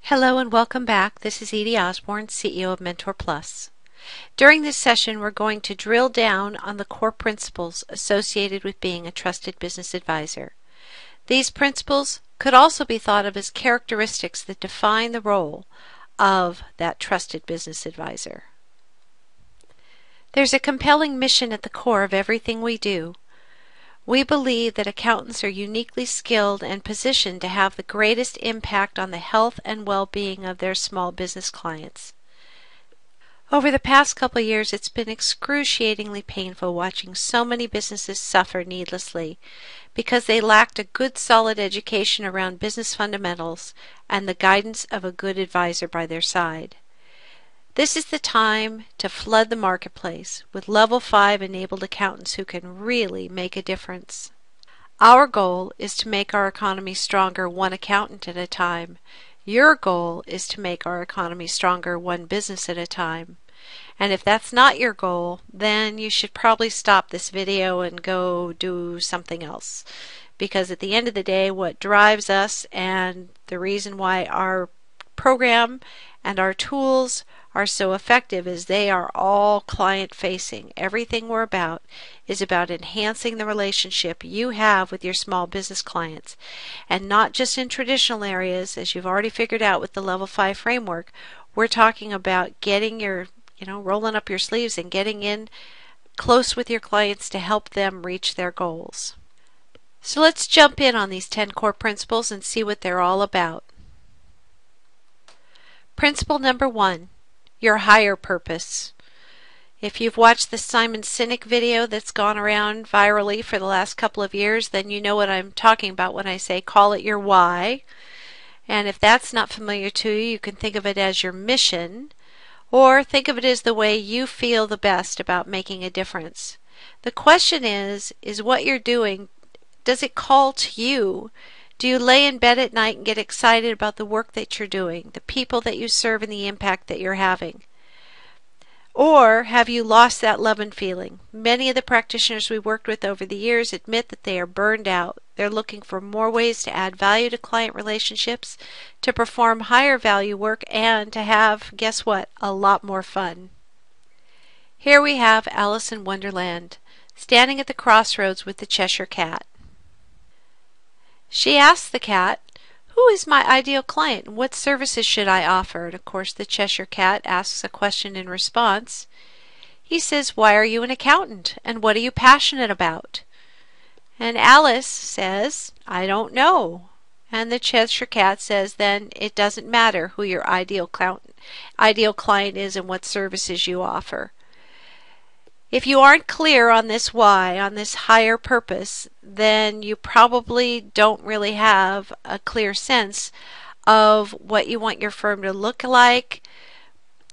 Hello and welcome back. This is Edie Osborne, CEO of Mentor Plus. During this session, we're going to drill down on the core principles associated with being a trusted business advisor. These principles could also be thought of as characteristics that define the role of that trusted business advisor. There's a compelling mission at the core of everything we do. We believe that accountants are uniquely skilled and positioned to have the greatest impact on the health and well-being of their small business clients. Over the past couple of years, it's been excruciatingly painful watching so many businesses suffer needlessly because they lacked a good solid education around business fundamentals and the guidance of a good advisor by their side. This is the time to flood the marketplace with Level 5 enabled accountants who can really make a difference. Our goal is to make our economy stronger one accountant at a time. Your goal is to make our economy stronger one business at a time. And if that's not your goal, then you should probably stop this video and go do something else. Because at the end of the day, what drives us and the reason why our program and our tools are so effective is they are all client facing. Everything we're about is about enhancing the relationship you have with your small business clients, and not just in traditional areas, as you've already figured out with the Level 5 framework. We're talking about getting your, rolling up your sleeves and getting in close with your clients to help them reach their goals. So let's jump in on these 10 core principles and see what they're all about. Principle number 1. Your higher purpose. If you've watched the Simon Sinek video that's gone around virally for the last couple of years, then you know what I'm talking about when I say call it your why. And if that's not familiar to you, you can think of it as your mission, or think of it as the way you feel the best about making a difference. The question is what you're doing, does it call to you? Do you lay in bed at night and get excited about the work that you're doing, the people that you serve, and the impact that you're having? Or have you lost that love and feeling? Many of the practitioners we worked with over the years admit that they are burned out. They're looking for more ways to add value to client relationships, to perform higher value work, and to have, guess what, a lot more fun. Here we have Alice in Wonderland, standing at the crossroads with the Cheshire Cat. She asks the cat, "Who is my ideal client and what services should I offer?" And of course the Cheshire Cat asks a question in response. He says, "Why are you an accountant and what are you passionate about?" And Alice says, "I don't know." And the Cheshire Cat says, "Then it doesn't matter who your ideal client is and what services you offer." If you aren't clear on this why, on this higher purpose, then you probably don't really have a clear sense of what you want your firm to look like,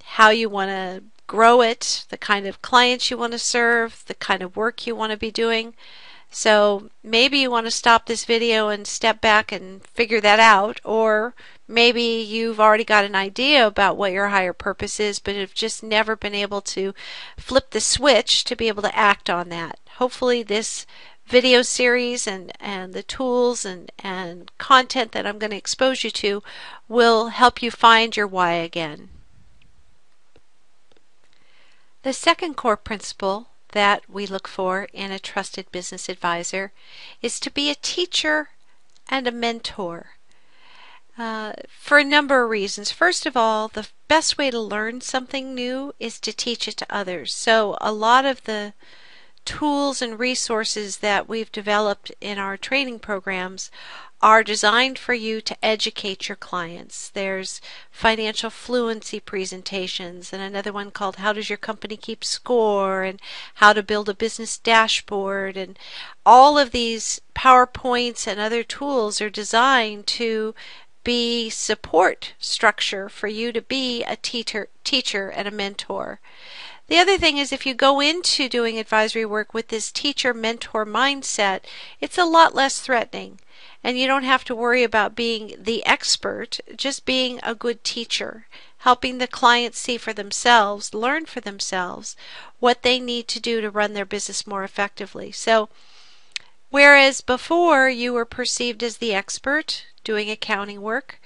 how you want to grow it, the kind of clients you want to serve, the kind of work you want to be doing. So maybe you want to stop this video and step back and figure that out, or maybe you've already got an idea about what your higher purpose is, but have just never been able to flip the switch to be able to act on that. Hopefully this video series and the tools and content that I'm going to expose you to will help you find your why again. The second core principle that we look for in a trusted business advisor is to be a teacher and a mentor. For a number of reasons. First of all, the best way to learn something new is to teach it to others. So a lot of the tools and resources that we've developed in our training programs are designed for you to educate your clients. There's financial fluency presentations and another one called How Does Your Company Keep Score, and How to Build a Business Dashboard, and all of these PowerPoints and other tools are designed to be support structure for you to be a teacher and a mentor. The other thing is, if you go into doing advisory work with this teacher-mentor mindset, it's a lot less threatening. And you don't have to worry about being the expert, just being a good teacher, helping the clients see for themselves, learn for themselves what they need to do to run their business more effectively. So, whereas before you were perceived as the expert doing accounting work,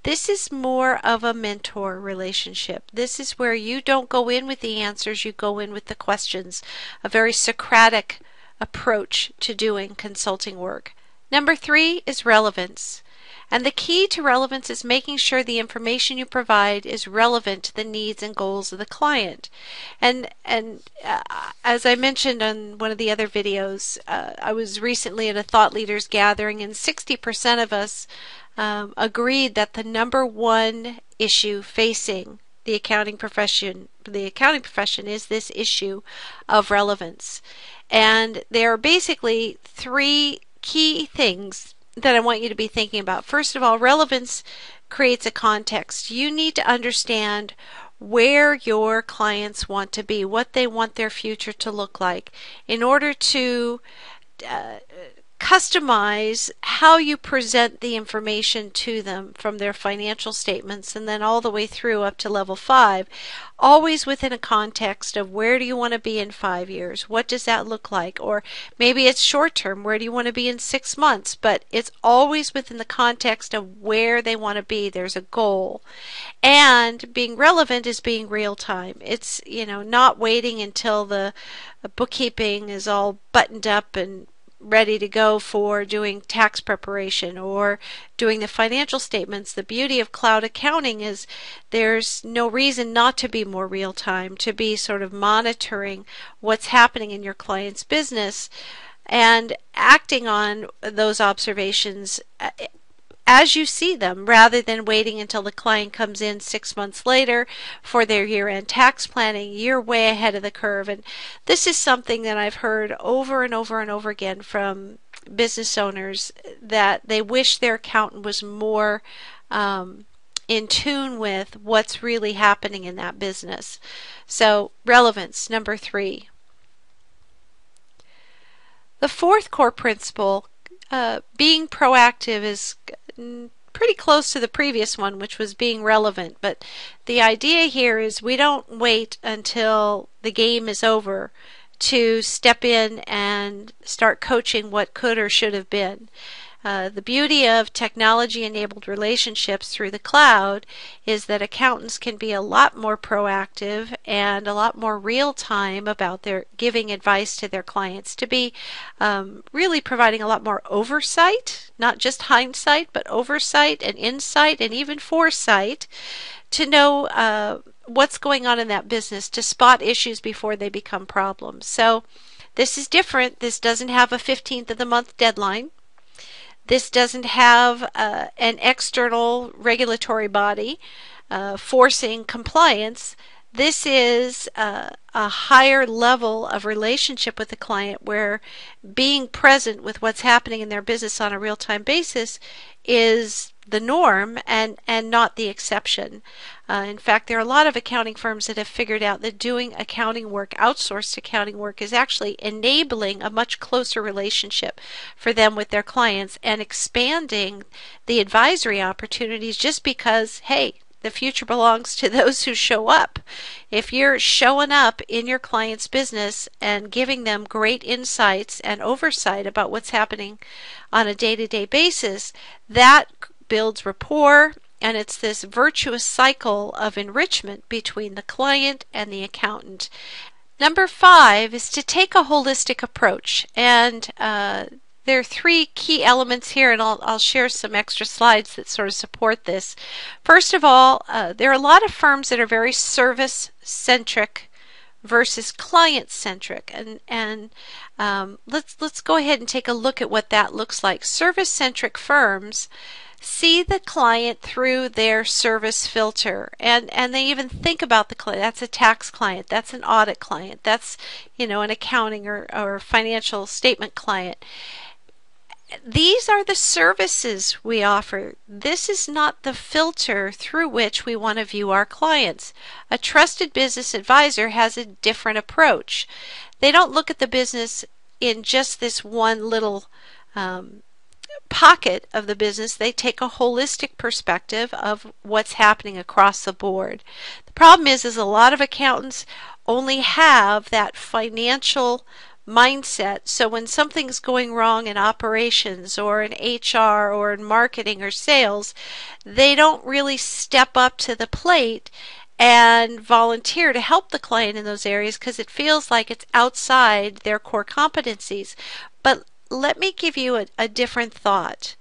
This is more of a mentor relationship. This is where you don't go in with the answers, you go in with the questions. A very Socratic approach to doing consulting work. Number 3 is relevance. And the key to relevance is making sure the information you provide is relevant to the needs and goals of the client. And as I mentioned on one of the other videos, I was recently at a thought leaders gathering, and 60% of us agreed that the number one issue facing the accounting profession is this issue of relevance. And there are basically 3 key things that I want you to be thinking about. First of all, relevance creates a context. You need to understand where your clients want to be, what they want their future to look like, in order to customize how you present the information to them, from their financial statements and then all the way through up to level 5, always within a context of where do you want to be in 5 years? What does that look like? Or maybe it's short term, where do you want to be in 6 months? But it's always within the context of where they want to be. There's a goal. And being relevant is being real time. It's, not waiting until the bookkeeping is all buttoned up and ready to go for doing tax preparation or doing the financial statements. The beauty of cloud accounting is there's no reason not to be more real time, to be sort of monitoring what's happening in your client's business and acting on those observations as you see them, rather than waiting until the client comes in 6 months later for their year-end tax planning. You're way ahead of the curve. And this is something that I've heard over and over and over again from business owners, that they wish their accountant was more in tune with what's really happening in that business. So relevance, number 3. The 4th core principle, being proactive, is pretty close to the previous one, which was being relevant. But the idea here is we don't wait until the game is over to step in and start coaching what could or should have been. The beauty of technology-enabled relationships through the cloud is that accountants can be a lot more proactive and a lot more real-time about their giving advice to their clients, to be really providing a lot more oversight, not just hindsight, but oversight and insight and even foresight, to know what's going on in that business, to spot issues before they become problems. So this is different. This doesn't have a 15th of the month deadline. This doesn't have an external regulatory body forcing compliance. This is a higher level of relationship with the client, where being present with what's happening in their business on a real-time basis is the norm and not the exception. In fact, there are a lot of accounting firms that have figured out that doing accounting work, outsourced accounting work, is actually enabling a much closer relationship for them with their clients and expanding the advisory opportunities, just because, hey, the future belongs to those who show up. If you're showing up in your client's business and giving them great insights and oversight about what's happening on a day-to-day basis, that builds rapport, and it's this virtuous cycle of enrichment between the client and the accountant. Number 5 is to take a holistic approach, and there are 3 key elements here, and I'll share some extra slides that sort of support this. First of all, there are a lot of firms that are very service-centric versus client-centric, and let's go ahead and take a look at what that looks like. Service-centric firms see the client through their service filter, and they even think about the client. That's a tax client, that's an audit client, that's an accounting or financial statement client. These are the services we offer. This is not the filter through which we want to view our clients. A trusted business advisor has a different approach. They don't look at the business in just this one little pocket of the business. They take a holistic perspective of what's happening across the board. The problem is a lot of accountants only have that financial mindset. So when something's going wrong in operations or in HR or in marketing or sales, they don't really step up to the plate and volunteer to help the client in those areas because it feels like it's outside their core competencies. But let me give you a different thought.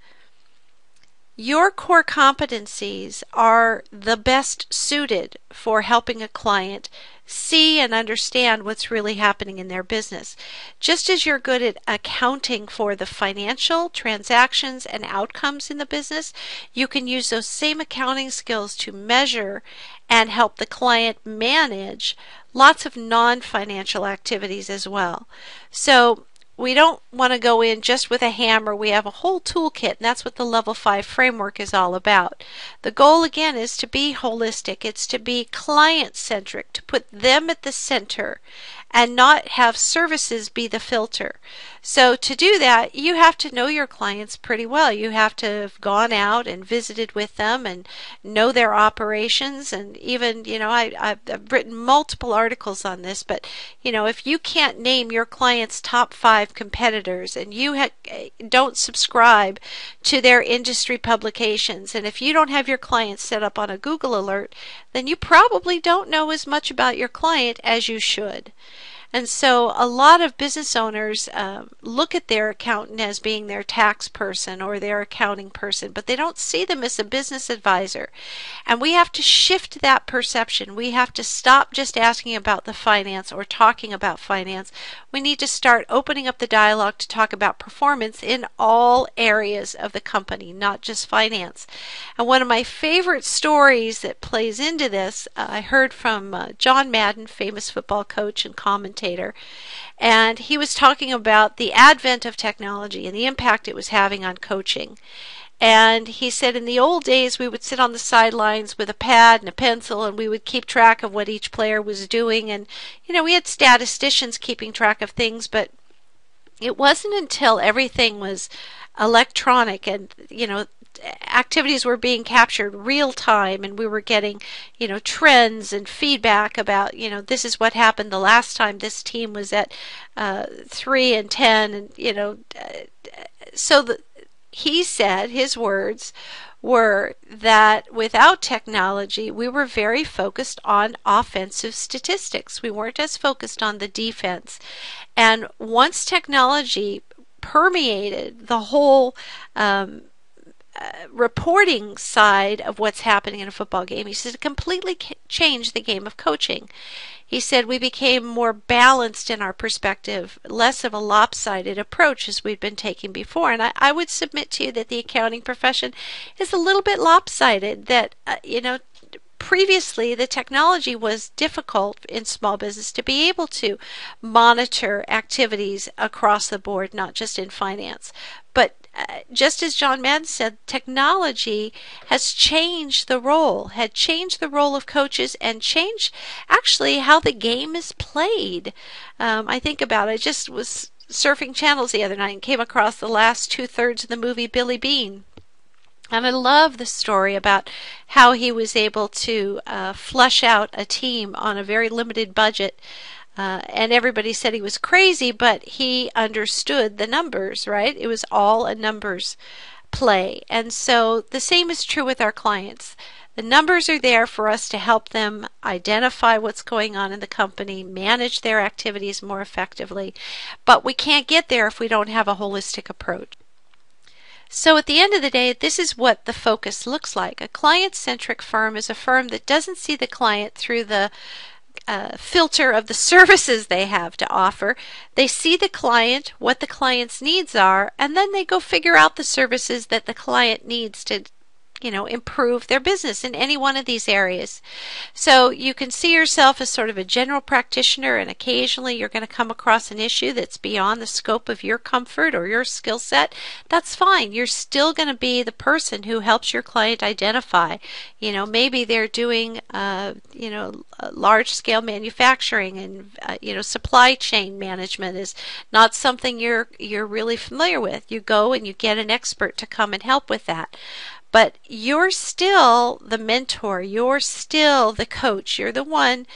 Your core competencies are the best suited for helping a client see and understand what's really happening in their business. Just as you're good at accounting for the financial transactions and outcomes in the business, you can use those same accounting skills to measure and help the client manage lots of non-financial activities as well. So we don't want to go in just with a hammer. We have a whole toolkit, and that's what the Level 5 framework is all about. The goal, again, is to be holistic. It's to be client-centric, to put them at the center and not have services be the filter. So to do that, you have to know your clients pretty well. You have to have gone out and visited with them and know their operations. And even, I've written multiple articles on this, but, if you can't name your client's top 5 competitors and you don't subscribe to their industry publications, and if you don't have your clients set up on a Google alert, then you probably don't know as much about your client as you should. And so a lot of business owners look at their accountant as being their tax person or their accounting person, but they don't see them as a business advisor. And we have to shift that perception. We have to stop just asking about the finance or talking about finance. We need to start opening up the dialogue to talk about performance in all areas of the company, not just finance. And one of my favorite stories that plays into this, I heard from John Madden, famous football coach and commentator, and he was talking about the advent of technology and the impact it was having on coaching. And he said in the old days we would sit on the sidelines with a pad and a pencil and we would keep track of what each player was doing, and we had statisticians keeping track of things, but it wasn't until everything was electronic and activities were being captured real time and we were getting trends and feedback about this is what happened the last time this team was at 3-10, and so he said his words were that without technology we were very focused on offensive statistics. We weren't as focused on the defense. And once technology permeated the whole reporting side of what's happening in a football game, he said it completely changed the game of coaching. He said we became more balanced in our perspective, less of a lopsided approach as we'd been taking before. And I would submit to you that the accounting profession is a little bit lopsided, that, previously the technology was difficult in small business to be able to monitor activities across the board, not just in finance. But just as John Madden said, technology has changed the role, of coaches and changed actually how the game is played. I think about it. I just was surfing channels the other night and came across the last 2/3 of the movie Billy Beane. And I love the story about how he was able to flush out a team on a very limited budget. And everybody said he was crazy, but he understood the numbers, right? It was all a numbers play. And so the same is true with our clients. The numbers are there for us to help them identify what's going on in the company, manage their activities more effectively. But we can't get there if we don't have a holistic approach. So at the end of the day, this is what the focus looks like. A client-centric firm is a firm that doesn't see the client through the filter of the services they have to offer. They see the client, what the client's needs are, and then they go figure out the services that the client needs to improve their business in any one of these areas. So you can see yourself as sort of a general practitioner, and occasionally you're going to come across an issue that's beyond the scope of your comfort or your skill set. That's fine. You're still going to be the person who helps your client identify. Maybe they're doing large scale manufacturing, and supply chain management is not something you're really familiar with. You go and you get an expert to come and help with that. but you're still the mentor, you're still the coach, you're the one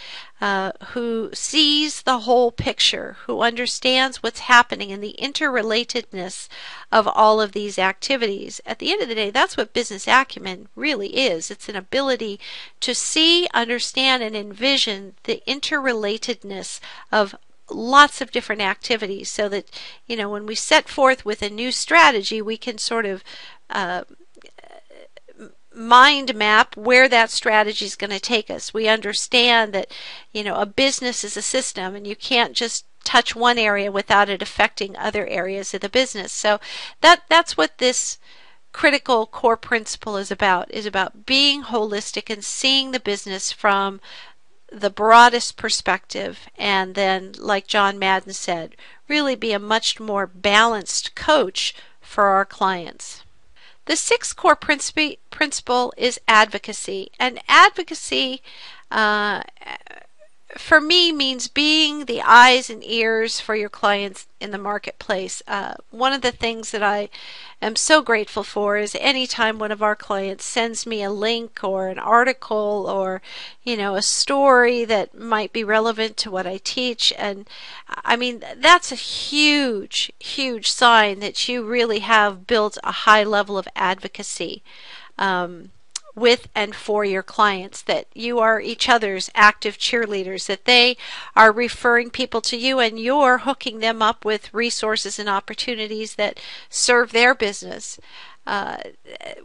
who sees the whole picture, who understands what's happening and the interrelatedness of all of these activities. At the end of the day, that's what business acumen really is. It's an ability to see, understand, and envision the interrelatedness of lots of different activities, so that, when we set forth with a new strategy, we can sort of mind map where that strategy is going to take us. We understand that, a business is a system, and you can't just touch one area without it affecting other areas of the business. So that's what this critical core principle is about being holistic and seeing the business from the broadest perspective, and then, like John Madden said, really be a much more balanced coach for our clients. The sixth core principle is advocacy. And advocacy, for me, means being the eyes and ears for your clients in the marketplace. One of the things that I am so grateful for is anytime one of our clients sends me a link or an article or, a story that might be relevant to what I teach. And I mean, that's a huge, huge sign that you really have built a high level of advocacy with and for your clients, that you are each other's active cheerleaders, that they are referring people to you and you're hooking them up with resources and opportunities that serve their business.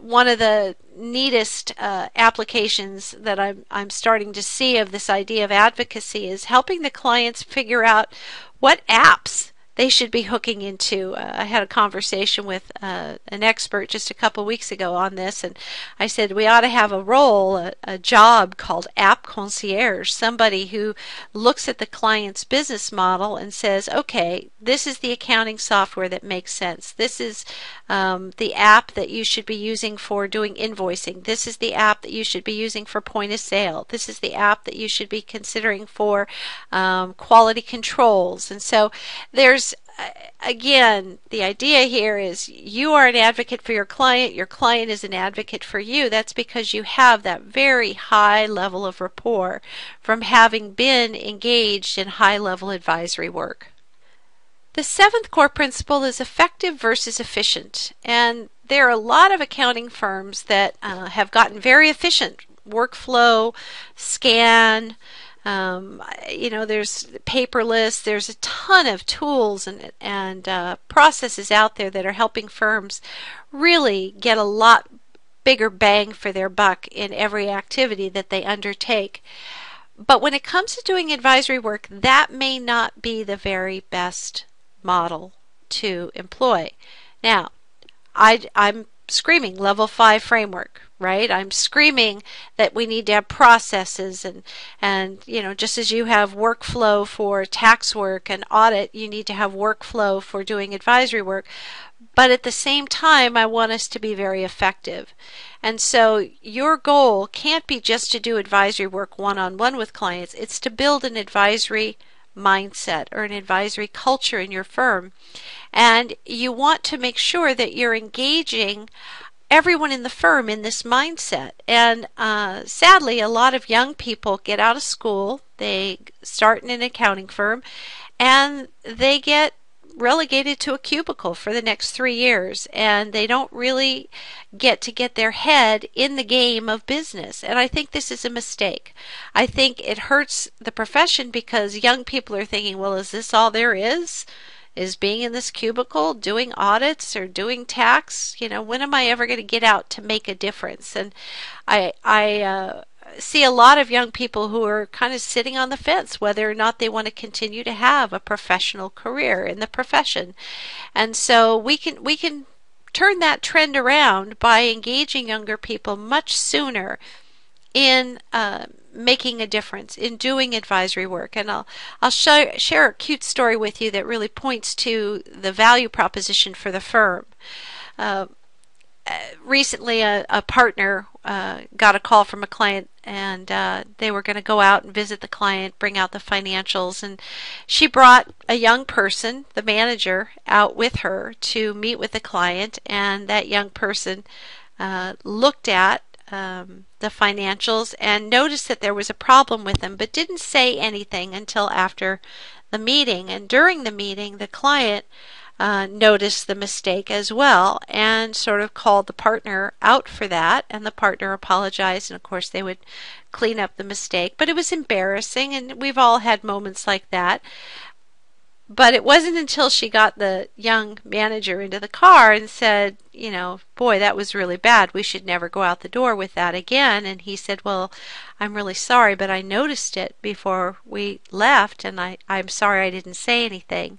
One of the neatest applications that I'm starting to see of this idea of advocacy is helping the clients figure out what apps they should be hooking into. I had a conversation with an expert just a couple weeks ago on this, and I said we ought to have a role, a job called app concierge, somebody who looks at the client's business model and says, okay, this is the accounting software that makes sense. This is the app that you should be using for doing invoicing. This is the app that you should be using for point of sale. This is the app that you should be considering for quality controls. And so there's, again, the idea here is you are an advocate for your client is an advocate for you. That's because you have that very high level of rapport from having been engaged in high level advisory work. The seventh core principle is effective versus efficient. And there are a lot of accounting firms that have gotten very efficient. Workflow, scan, there's paperless, there's a ton of tools and processes out there that are helping firms really get a lot bigger bang for their buck in every activity that they undertake. But when it comes to doing advisory work, that may not be the very best model to employ. Now, I'm screaming level 5 framework, right? I'm screaming that we need to have processes and just as you have workflow for tax work and audit, you need to have workflow for doing advisory work. But at the same time, I want us to be very effective. And so your goal can't be just to do advisory work one-on-one with clients. It's to build an advisory mindset or an advisory culture in your firm. And you want to make sure that you're engaging everyone in the firm in this mindset. And sadly, a lot of young people get out of school, they start in an accounting firm, and they get relegated to a cubicle for the next 3 years, and they don't really get their head in the game of business. And I think this is a mistake. I think it hurts the profession because young people are thinking, well, is this all there is being in this cubicle doing audits or doing tax? When am I ever going to get out to make a difference? And I see a lot of young people who are kind of sitting on the fence whether or not they want to continue to have a professional career in the profession. And so we can turn that trend around by engaging younger people much sooner in making a difference, in doing advisory work. And I'll share a cute story with you that really points to the value proposition for the firm. Recently, a partner got a call from a client, and they were going to go out and visit the client, bring out the financials, and she brought a young person, the manager, out with her to meet with the client. And that young person looked at the financials and noticed that there was a problem with them, but didn't say anything until after the meeting. And during the meeting, the client noticed the mistake as well and sort of called the partner out for that. And the partner apologized, and of course, they would clean up the mistake. But it was embarrassing, and we've all had moments like that. But it wasn't until she got the young manager into the car and said, boy, that was really bad. We should never go out the door with that again. And he said, well, I'm really sorry, but I noticed it before we left, and I'm sorry I didn't say anything.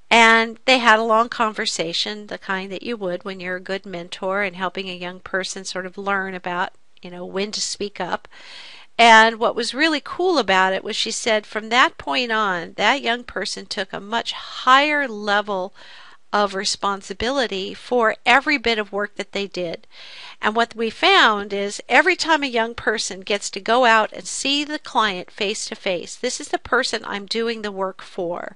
And they had a long conversation, the kind that you would when you're a good mentor and helping a young person sort of learn about, when to speak up. And what was really cool about it was she said from that point on, that young person took a much higher level of responsibility for every bit of work that they did. And what we found is every time a young person gets to go out and see the client face to face, this is the person I'm doing the work for,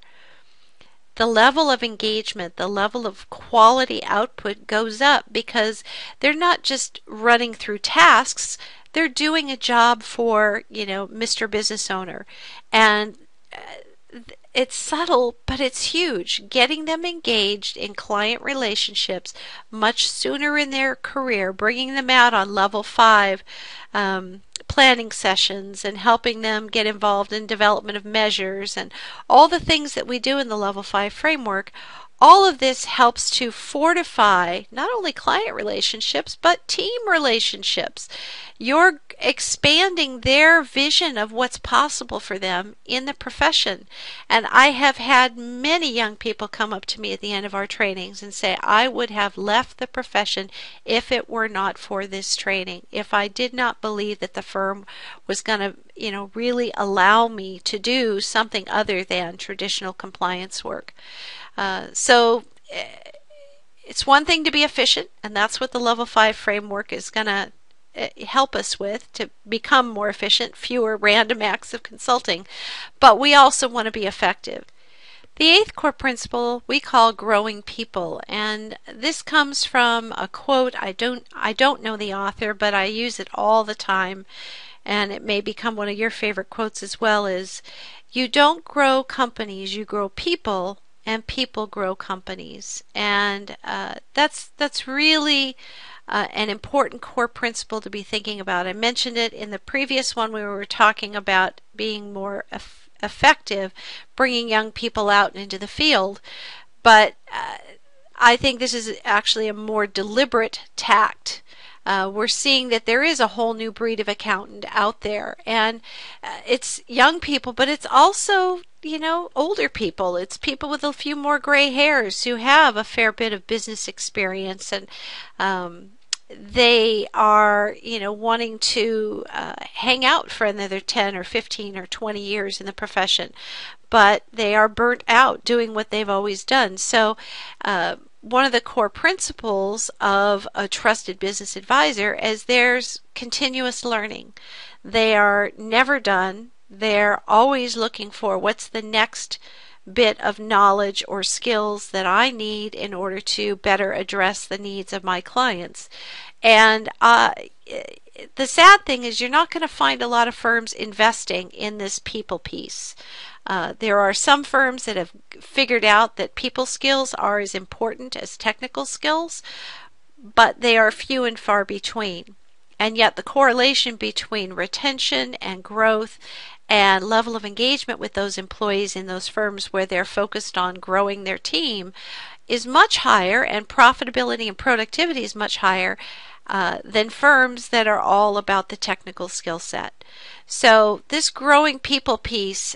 the level of engagement, the level of quality output goes up because they're not just running through tasks, they're doing a job for, Mr. Business Owner. And it's subtle, but it's huge. Getting them engaged in client relationships much sooner in their career, bringing them out on level 5 planning sessions and helping them get involved in development of measures and all the things that we do in the level 5 framework. All of this helps to fortify not only client relationships, but team relationships. You're expanding their vision of what's possible for them in the profession. And I have had many young people come up to me at the end of our trainings and say, I would have left the profession if it were not for this training. If I did not believe that the firm was going to, really allow me to do something other than traditional compliance work. So it's one thing to be efficient, and that's what the level 5 framework is going to help us with, to become more efficient, fewer random acts of consulting. But we also want to be effective. The 8th core principle we call growing people, and this comes from a quote. I don't know the author, but I use it all the time, and it may become one of your favorite quotes as well, is you don't grow companies, you grow people, and people grow companies. And that's really an important core principle to be thinking about. I mentioned it in the previous one. We were talking about being more effective, bringing young people out into the field. But I think this is actually a more deliberate tact. We're seeing that there is a whole new breed of accountant out there, and it's young people, but it's also older people. It's people with a few more gray hairs who have a fair bit of business experience, and they are wanting to hang out for another 10 or 15 or 20 years in the profession, but they are burnt out doing what they've always done. So one of the core principles of a trusted business advisor is there's continuous learning. They are never done. They're always looking for what's the next bit of knowledge or skills that I need in order to better address the needs of my clients. And the sad thing is you're not going to find a lot of firms investing in this people piece. There are some firms that have figured out that people skills are as important as technical skills, but they are few and far between. And yet the correlation between retention and growth and level of engagement with those employees in those firms where they're focused on growing their team is much higher, and profitability and productivity is much higher than firms that are all about the technical skill set. So this growing people piece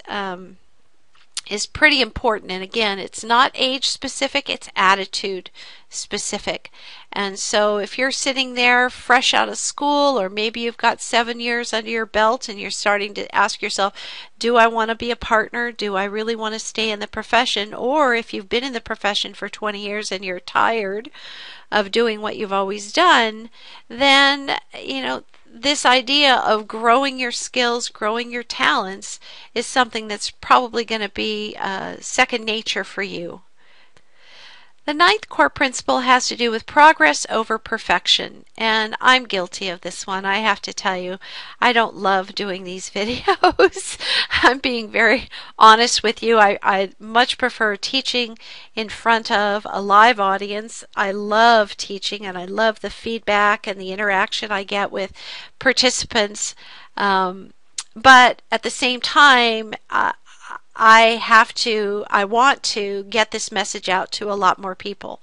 is pretty important. And again, it's not age specific, it's attitude specific. And so if you're sitting there fresh out of school, or maybe you've got 7 years under your belt and you're starting to ask yourself, do I want to be a partner? Do I really want to stay in the profession? Or if you've been in the profession for 20 years and you're tired of doing what you've always done, then this idea of growing your skills, growing your talents is something that's probably going to be second nature for you. The ninth core principle has to do with progress over perfection, and I'm guilty of this one. I have to tell you, I don't love doing these videos. I'm being very honest with you. I much prefer teaching in front of a live audience. I love teaching, and I love the feedback and the interaction I get with participants. But at the same time, I want to get this message out to a lot more people.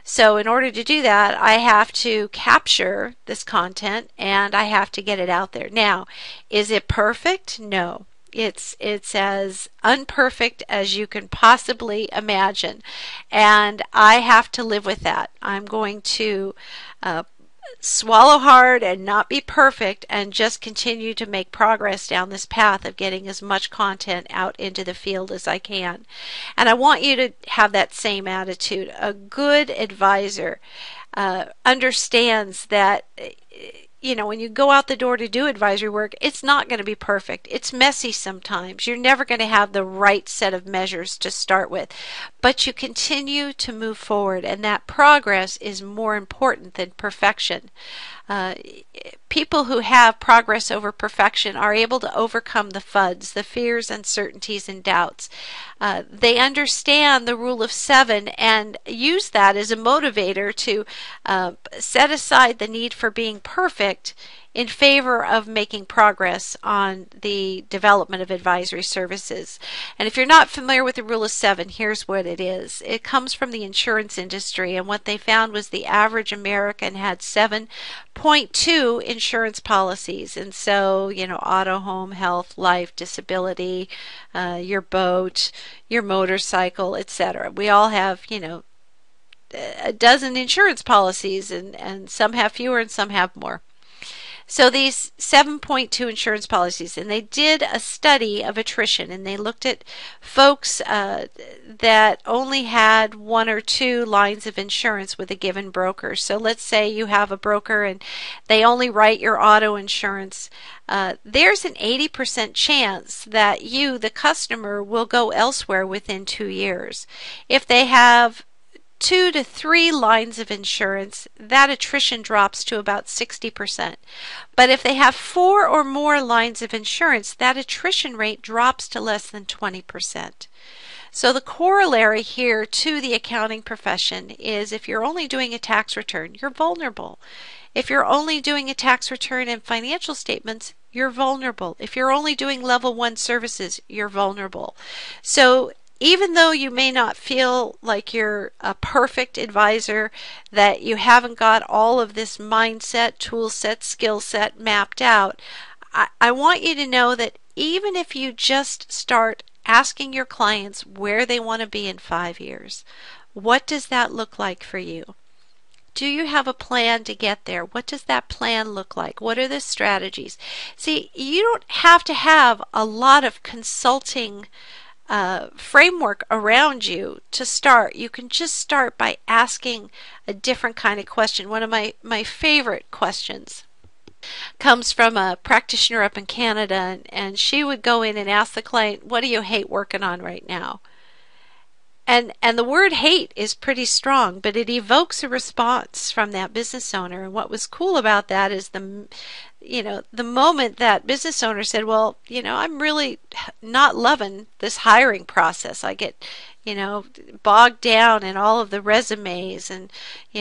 So in order to do that, I have to capture this content and I have to get it out there. Now, is it perfect? No. It's as unperfect as you can possibly imagine. And I have to live with that. I'm going to swallow hard and not be perfect and just continue to make progress down this path of getting as much content out into the field as I can. And I want you to have that same attitude. A good advisor understands that when you go out the door to do advisory work, it's not going to be perfect. It's messy sometimes. You're never going to have the right set of measures to start with. But you continue to move forward, and that progress is more important than perfection. People who have progress over perfection are able to overcome the FUDs, the fears, uncertainties, and doubts. They understand the rule of 7 and use that as a motivator to set aside the need for being perfect in favor of making progress on the development of advisory services. And if you're not familiar with the rule of 7, here's what it is. It comes from the insurance industry, and what they found was the average American had 7.2 insurance policies. And so, auto, home, health, life, disability, your boat, your motorcycle, etc. We all have, a dozen insurance policies, and some have fewer and some have more. So these 7.2 insurance policies, and they did a study of attrition, and they looked at folks that only had 1 or 2 lines of insurance with a given broker. So let's say you have a broker and they only write your auto insurance. There's an 80% chance that you, the customer, will go elsewhere within 2 years. If they have 2 to 3 lines of insurance, that attrition drops to about 60%. But if they have 4 or more lines of insurance, that attrition rate drops to less than 20%. So the corollary here to the accounting profession is if you're only doing a tax return, you're vulnerable. If you're only doing a tax return and financial statements, you're vulnerable. If you're only doing level 1 services, you're vulnerable. So even though you may not feel like you're a perfect advisor, that you haven't got all of this mindset, tool set, skill set mapped out, I want you to know that even if you just start asking your clients where they want to be in 5 years, what does that look like for you? Do you have a plan to get there? What does that plan look like? What are the strategies? See, you don't have to have a lot of consulting framework around you to start. You can just start by asking a different kind of question. One of my favorite questions comes from a practitioner up in Canada, and she would go in and ask the client, what do you hate working on right now? And the word hate is pretty strong, but it evokes a response from that business owner. And what was cool about that is the moment that business owner said, well, I'm really not loving this hiring process. I get, bogged down in all of the resumes and,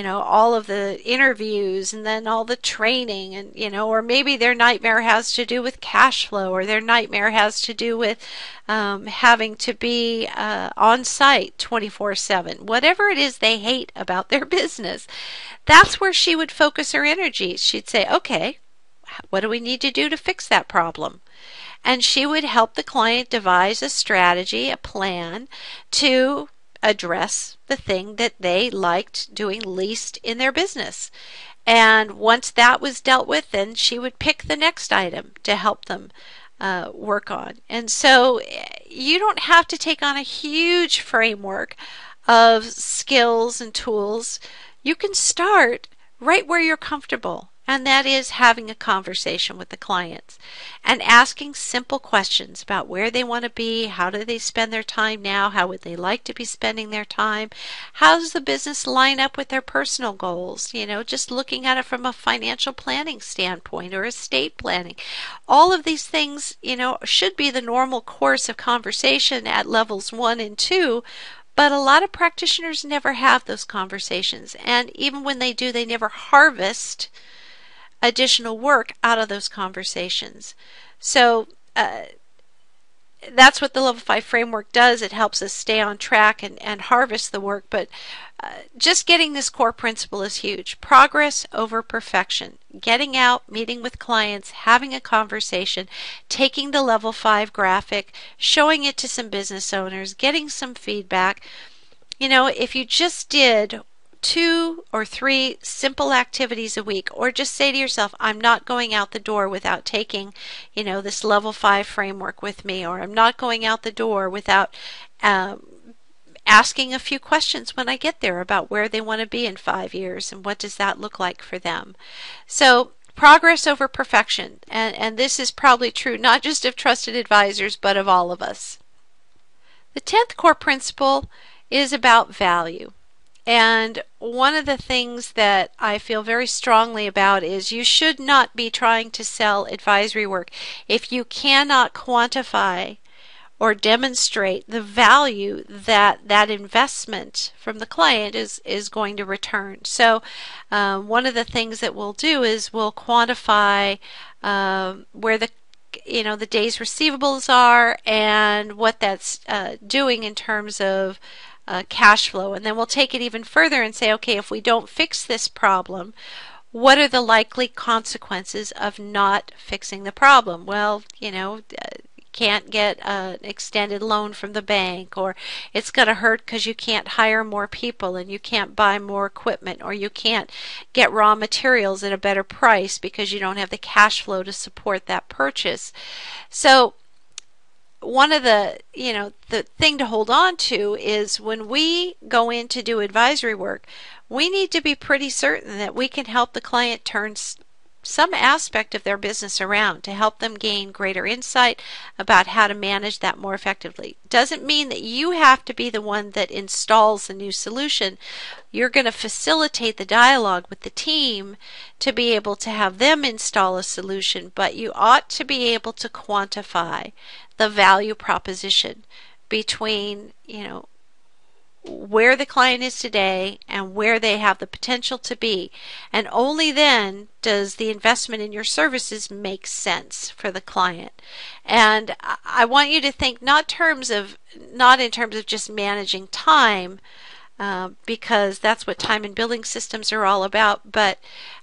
all of the interviews and then all the training and, or maybe their nightmare has to do with cash flow, or their nightmare has to do with having to be on site 24/7. Whatever it is they hate about their business, that's where she would focus her energy. She'd say, okay, what do we need to do to fix that problem? And she would help the client devise a strategy, a plan to address the thing that they liked doing least in their business. And once that was dealt with, then she would pick the next item to help them work on. And so you don't have to take on a huge framework of skills and tools. You can start right where you're comfortable. and that is having a conversation with the clients and asking simple questions about where they want to be, how do they spend their time now, how would they like to be spending their time, how does the business line up with their personal goals, just looking at it from a financial planning standpoint or estate planning. All of these things, should be the normal course of conversation at levels 1 and 2. But a lot of practitioners never have those conversations, and even when they do, they never harvest additional work out of those conversations. So that's what the Level 5 framework does. It helps us stay on track and harvest the work, but just getting this core principle is huge. Progress over perfection. Getting out, meeting with clients, having a conversation, taking the Level 5 graphic, showing it to some business owners, getting some feedback. If you just did 2 or 3 simple activities a week, or just say to yourself, I'm not going out the door without taking, this Level 5 framework with me, or I'm not going out the door without asking a few questions when I get there about where they want to be in 5 years and what does that look like for them. So progress over perfection, and this is probably true not just of trusted advisors, but of all of us. The 10th core principle is about value. And one of the things that I feel very strongly about is you should not be trying to sell advisory work if you cannot quantify or demonstrate the value that that investment from the client is going to return. So one of the things that we'll do is we'll quantify where the days receivables are and what that's doing in terms of cash flow. And then we'll take it even further and say, okay, if we don't fix this problem, what are the likely consequences of not fixing the problem? Well, can't get an extended loan from the bank, or it's going to hurt because you can't hire more people and you can't buy more equipment, or you can't get raw materials at a better price because you don't have the cash flow to support that purchase. So one of the thing to hold on to is when we go in to do advisory work, we need to be pretty certain that we can help the client turn some aspect of their business around to help them gain greater insight about how to manage that more effectively. Doesn't mean that you have to be the one that installs the new solution. You're going to facilitate the dialogue with the team to be able to have them install a solution, but you ought to be able to quantify the value proposition between, where the client is today and where they have the potential to be. And only then does the investment in your services make sense for the client. And I want you to think not in terms of just managing time, because that's what time and billing systems are all about, but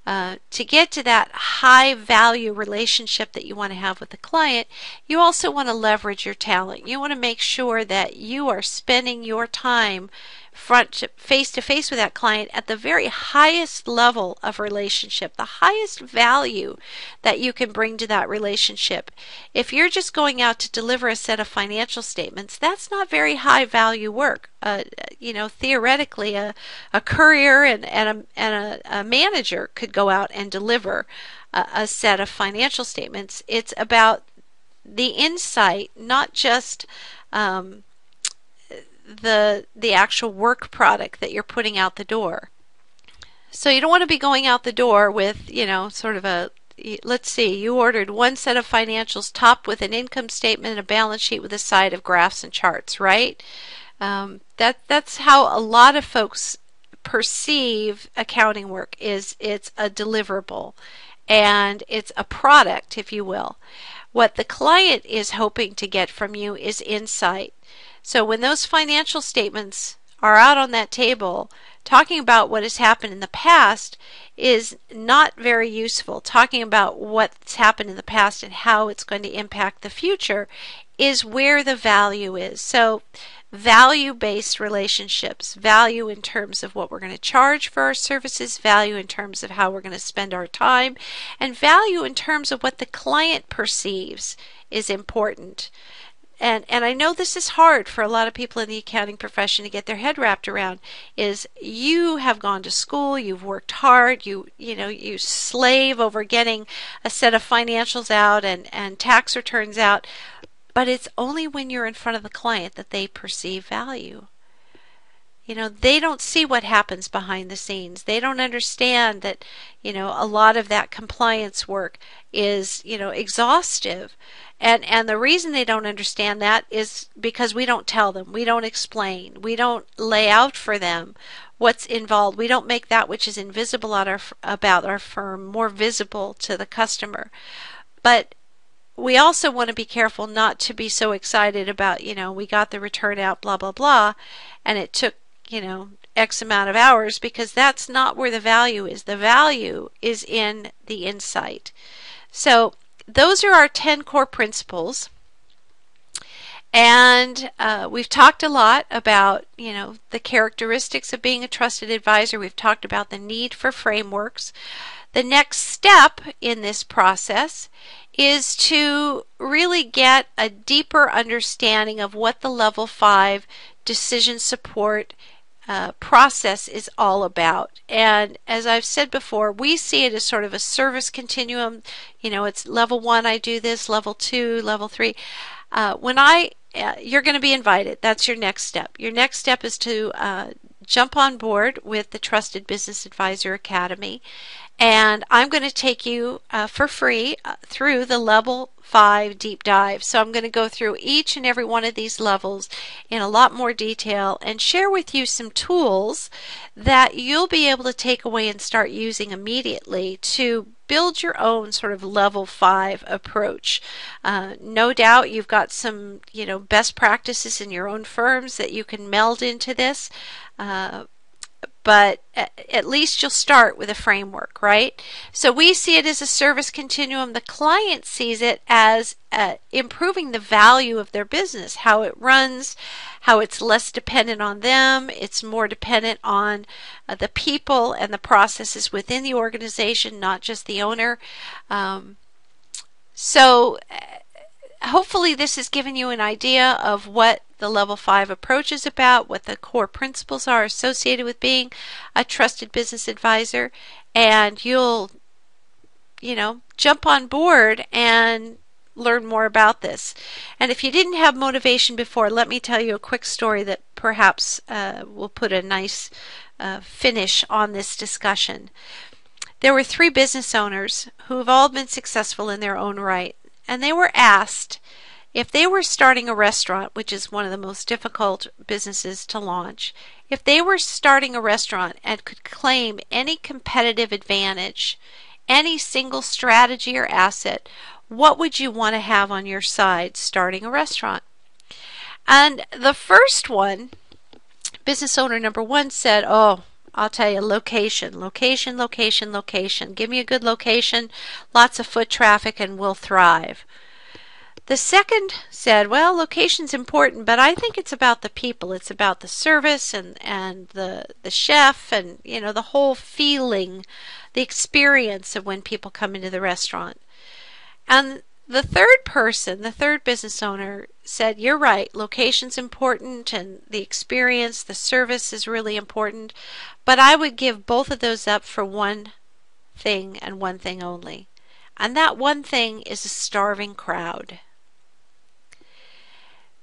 to get to that high value relationship that you want to have with the client, you also want to leverage your talent. You want to make sure that you are spending your time face to face with that client at the very highest level of relationship, the highest value that you can bring to that relationship. If you're just going out to deliver a set of financial statements, that's not very high value work. Theoretically, a courier and a manager could go out and deliver a set of financial statements. It's about the insight, not just the actual work product that you're putting out the door. So you don't want to be going out the door with, sort of let's see, you ordered one set of financials topped with an income statement and a balance sheet with a side of graphs and charts, right? That's how a lot of folks perceive accounting work. It's a deliverable and it's a product, if you will. What the client is hoping to get from you is insight. So when those financial statements are out on that table, talking about what has happened in the past is not very useful. Talking about what's happened in the past and how it's going to impact the future is where the value is. So value-based relationships, value in terms of what we're going to charge for our services, value in terms of how we're going to spend our time, and value in terms of what the client perceives is important. and I know this is hard for a lot of people in the accounting profession to get their head wrapped around, is you have gone to school, you've worked hard, you slave over getting a set of financials out and tax returns out, but it's only when you're in front of the client that they perceive value. They don't see what happens behind the scenes. They don't understand that, a lot of that compliance work is, exhaustive. And the reason they don't understand that is because we don't tell them. We don't explain. We don't lay out for them what's involved. We don't make that which is invisible about our firm more visible to the customer. But we also want to be careful not to be so excited about, we got the return out, blah, blah, blah, and it took, X amount of hours, because that's not where the value is. The value is in the insight. So those are our 10 core principles. And we've talked a lot about, the characteristics of being a trusted advisor. We've talked about the need for frameworks. The next step in this process is to really get a deeper understanding of what the Level 5 decision support process is all about. And as I've said before, we see it as sort of a service continuum. It's level 1, I do this, level 2, level 3. You're going to be invited. That's your next step. Your next step is to jump on board with the Trusted Business Advisor Academy. And I'm going to take you for free through the level 5 deep dive. So I'm going to go through each and every one of these levels in a lot more detail and share with you some tools that you'll be able to take away and start using immediately to build your own sort of level 5 approach. No doubt you've got some, best practices in your own firms that you can meld into this. But at least you'll start with a framework, right? So we see it as a service continuum. The client sees it as improving the value of their business, how it runs, how it's less dependent on them. It's more dependent on the people and the processes within the organization, not just the owner. So hopefully this has given you an idea of what the level 5 approach is about, what the core principles are associated with being a trusted business advisor, and you'll, jump on board and learn more about this. And if you didn't have motivation before, let me tell you a quick story that perhaps will put a nice finish on this discussion. There were 3 business owners who have all been successful in their own right, and they were asked if they were starting a restaurant, which is one of the most difficult businesses to launch, if they were starting a restaurant and could claim any competitive advantage, any single strategy or asset, what would you want to have on your side starting a restaurant? And the first one, business owner number 1 said, "Oh, I'll tell you, location, location, location, location. Give me a good location, lots of foot traffic, and we'll thrive." The second said, "Well, location's important, but I think it's about the people. It's about the service and the chef and, the whole feeling, the experience of when people come into the restaurant." And the third business owner said, "You're right, location's important and the experience, the service is really important, but I would give both of those up for one thing and one thing only. And that one thing is a starving crowd."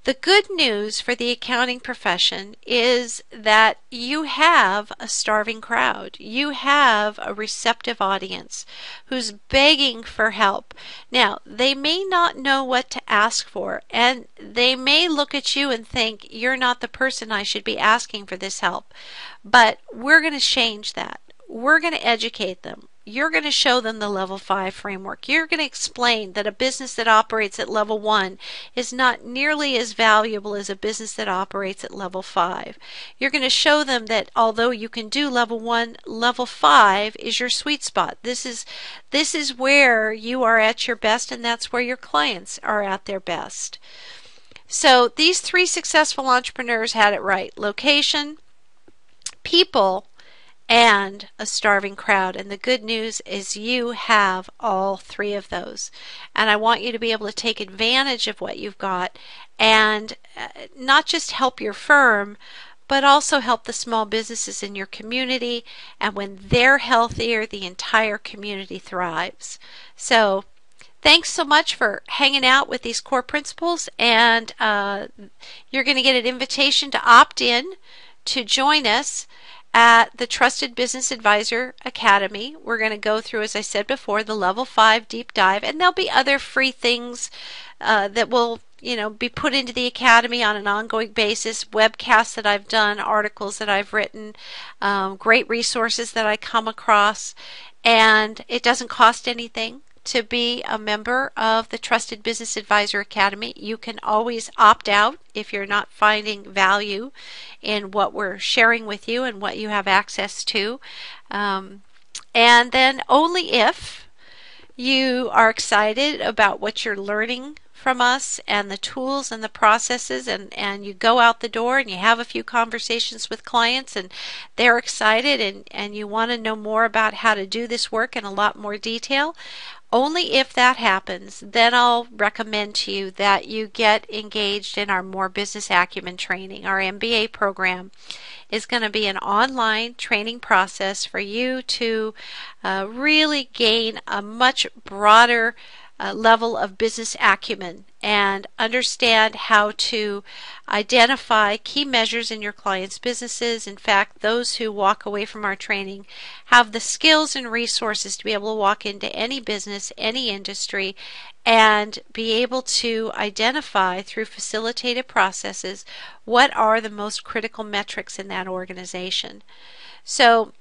The good news for the accounting profession is that you have a starving crowd. You have a receptive audience who's begging for help. Now, they may not know what to ask for, and they may look at you and think, "You're not the person I should be asking for this help." But we're going to change that. We're going to educate them. You're going to show them the level 5 framework. You're going to explain that a business that operates at level 1 is not nearly as valuable as a business that operates at level 5. You're going to show them that although you can do level 1, level 5 is your sweet spot. This is where you are at your best, and that's where your clients are at their best. So these 3 successful entrepreneurs had it right: location, people, and a starving crowd. And the good news is you have all three of those. And I want you to be able to take advantage of what you've got and not just help your firm, but also help the small businesses in your community. And when they're healthier, the entire community thrives. So thanks so much for hanging out with these core principles, and you're going to get an invitation to opt in to join us at the Trusted Business Advisor Academy. We're going to go through, as I said before, the level 5 deep dive, and there'll be other free things that will be put into the academy on an ongoing basis, webcasts that I've done, articles that I've written, great resources that I come across, and it doesn't cost anything to be a member of the Trusted Business Advisor Academy. You can always opt out if you're not finding value in what we're sharing with you and what you have access to. And then only if you are excited about what you're learning from us and the tools and the processes, and you go out the door and you have a few conversations with clients and they're excited, and you want to know more about how to do this work in a lot more detail. Only if that happens, then I'll recommend to you that you get engaged in our More Business Acumen training. Our MBA program is going to be an online training process for you to really gain a much broader level of business acumen and understand how to identify key measures in your clients' businesses. In fact, those who walk away from our training have the skills and resources to be able to walk into any business, any industry, and be able to identify through facilitated processes what are the most critical metrics in that organization. So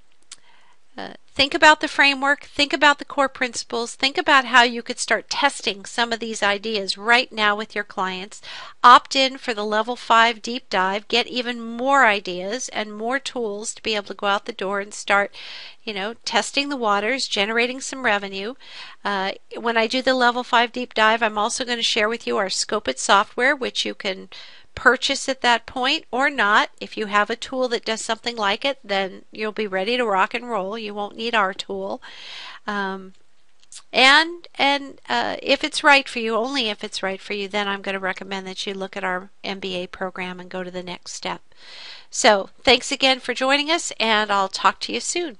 think about the framework, think about the core principles, think about how you could start testing some of these ideas right now with your clients. Opt in for the level 5 deep dive, get even more ideas and more tools to be able to go out the door and start testing the waters, generating some revenue. When I do the level 5 deep dive, I'm also going to share with you our Scope It software, which you can purchase at that point or not. If you have a tool that does something like it, then you'll be ready to rock and roll. You won't need our tool. And if it's right for you, only if it's right for you, then I'm going to recommend that you look at our MBA program and go to the next step. So thanks again for joining us, and I'll talk to you soon.